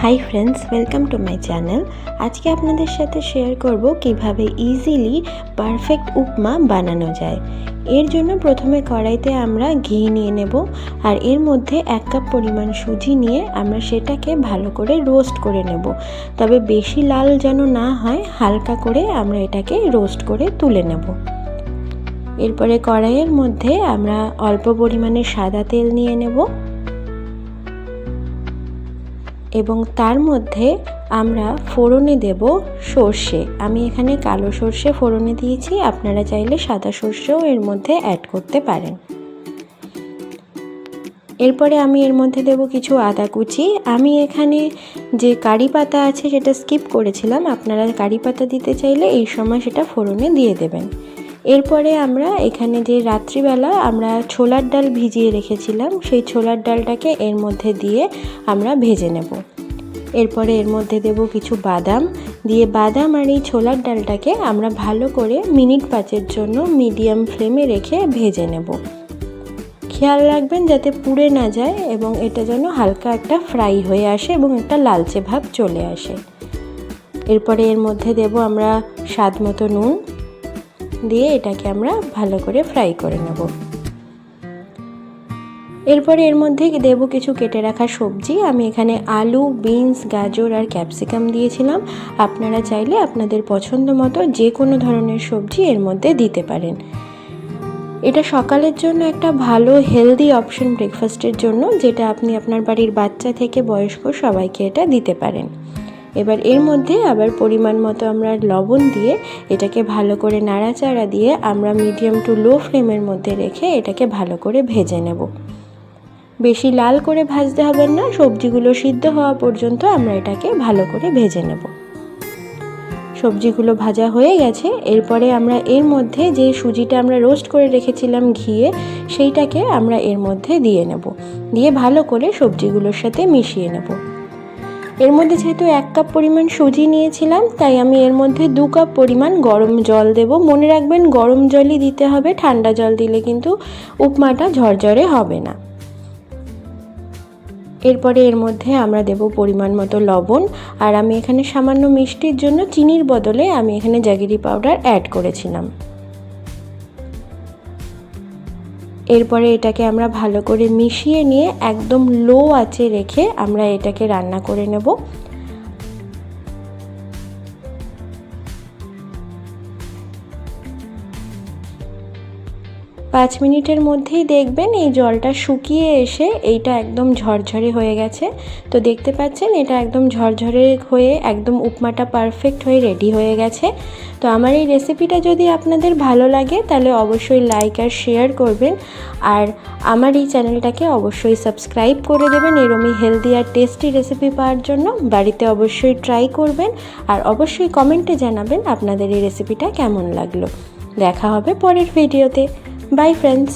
Hi friends, welcome to my channel. আজকে আপনাদের সাথে শেয়ার করব কিভাবে ইজিলি পারফেক্ট উপমা বানানো যায়। এর জন্য প্রথমে কড়াইতে আমরা ঘি নিয়ে নেব, আর এর মধ্যে 1 কাপ পরিমাণ সুজি নিয়ে আমরা সেটাকে ভালো করে রোস্ট করে নেব। তবে বেশি লাল যেন না হয়, হালকা করে আমরা এটাকে রোস্ট করে তুলে নেব। এরপরে কড়াইয়ের মধ্যে আমরা অল্প পরিমাণে সাদা তেল নিয়ে নেব এবং তার মধ্যে আমরা ফোড়নে দেব সর্ষে। আমি এখানে কালো সর্ষে ফোড়নে দিয়েছি, আপনারা চাইলে সাদা সর্ষেও এর মধ্যে অ্যাড করতে পারেন। এরপরে আমি এর মধ্যে দেব কিছু আদা কুচি। আমি এখানে যে কারি পাতা আছে সেটা স্কিপ করেছিলাম, আপনারা কারি পাতা দিতে চাইলে এই সময় সেটা ফোড়নে দিয়ে দেবেন। এরপরে আমরা এখানে যে রাত্রিবেলা আমরা ছোলার ডাল ভিজিয়ে রেখেছিলাম, সেই ছোলার ডালটাকে এর মধ্যে দিয়ে আমরা ভেজে নেব। এরপরে এর মধ্যে দেব কিছু বাদাম, দিয়ে বাদাম আর এই ছোলার ডালটাকে আমরা ভালো করে মিনিট 5 জন্য মিডিয়াম ফ্লেমে রেখে ভেজে নেব। খেয়াল রাখবেন যাতে পুড়ে না যায় এবং এটা যেন হালকা একটা ফ্রাই হয়ে আসে এবং একটা লালচে ভাব চলে আসে। এরপরে এর মধ্যে দেব আমরা স্বাদ মতো নুন, দিয়ে এটাকে আমরা ভালো করে ফ্রাই করে নেব। এরপরে এর মধ্যে দেব কিছু কেটে রাখা সবজি। আমি এখানে আলু, বিনস, গাজর আর ক্যাপসিকাম দিয়েছিলাম। আপনারা চাইলে আপনাদের পছন্দ মতো যে কোনো ধরনের সবজি এর মধ্যে দিতে পারেন। এটা সকালের জন্য একটা ভালো হেলদি অপশন ব্রেকফাস্টের জন্য, যেটা আপনি আপনার বাড়ির বাচ্চা থেকে বয়স্ক সবাইকে এটা দিতে পারেন। এবার এর মধ্যে আবার পরিমাণ মতো আমরা লবণ দিয়ে এটাকে ভালো করে নাড়াচাড়া দিয়ে আমরা মিডিয়াম টু লো ফ্লেমের মধ্যে রেখে এটাকে ভালো করে ভেজে নেব। বেশি লাল করে ভাজতে হবে না, সবজিগুলো সিদ্ধ হওয়া পর্যন্ত আমরা এটাকে ভালো করে ভেজে নেব। সবজিগুলো ভাজা হয়ে গেছে। এরপরে আমরা এর মধ্যে যে সুজিটা আমরা রোস্ট করে রেখেছিলাম ঘিয়ে, সেইটাকে আমরা এর মধ্যে দিয়ে নেব, দিয়ে ভালো করে সবজিগুলোর সাথে মিশিয়ে নেব। এর মধ্যে যেহেতু 1 কাপ পরিমাণ সুজি নিয়েছিলাম, তাই আমি এর মধ্যে 2 কাপ পরিমাণ গরম জল দেব। মনে রাখবেন গরম জলই দিতে হবে, ঠান্ডা জল দিলে কিন্তু উপমাটা ঝরঝরে হবে না। এরপরে এর মধ্যে আমরা দেব পরিমাণ মতো লবণ, আর আমি এখানে সামান্য মিষ্টির জন্য চিনির বদলে আমি এখানে জাগিরি পাউডার অ্যাড করেছিলাম। এরপরে এটাকে আমরা ভালো করে মিশিয়ে নিয়ে একদম লো আঁচে রেখে আমরা এটাকে রান্না করে নেব। 5 মিনিটের মধ্যেই দেখবেন এই জলটা শুকিয়ে এসে এইটা একদম ঝরঝরে হয়ে গেছে। তো দেখতে পাচ্ছেন এটা একদম ঝরঝরে হয়ে একদম উপমাটা পারফেক্ট হয়ে রেডি হয়ে গেছে। তো আমার এই রেসিপিটা যদি আপনাদের ভালো লাগে তাহলে অবশ্যই লাইক আর শেয়ার করবেন, আর আমার এই চ্যানেলটাকে অবশ্যই সাবস্ক্রাইব করে দেবেন এরকমই হেলদি আর টেস্টি রেসিপি পাওয়ার জন্য। বাড়িতে অবশ্যই ট্রাই করবেন আর অবশ্যই কমেন্টে জানাবেন আপনাদের এই রেসিপিটা কেমন লাগলো। দেখা হবে পরের ভিডিওতে। Bye friends.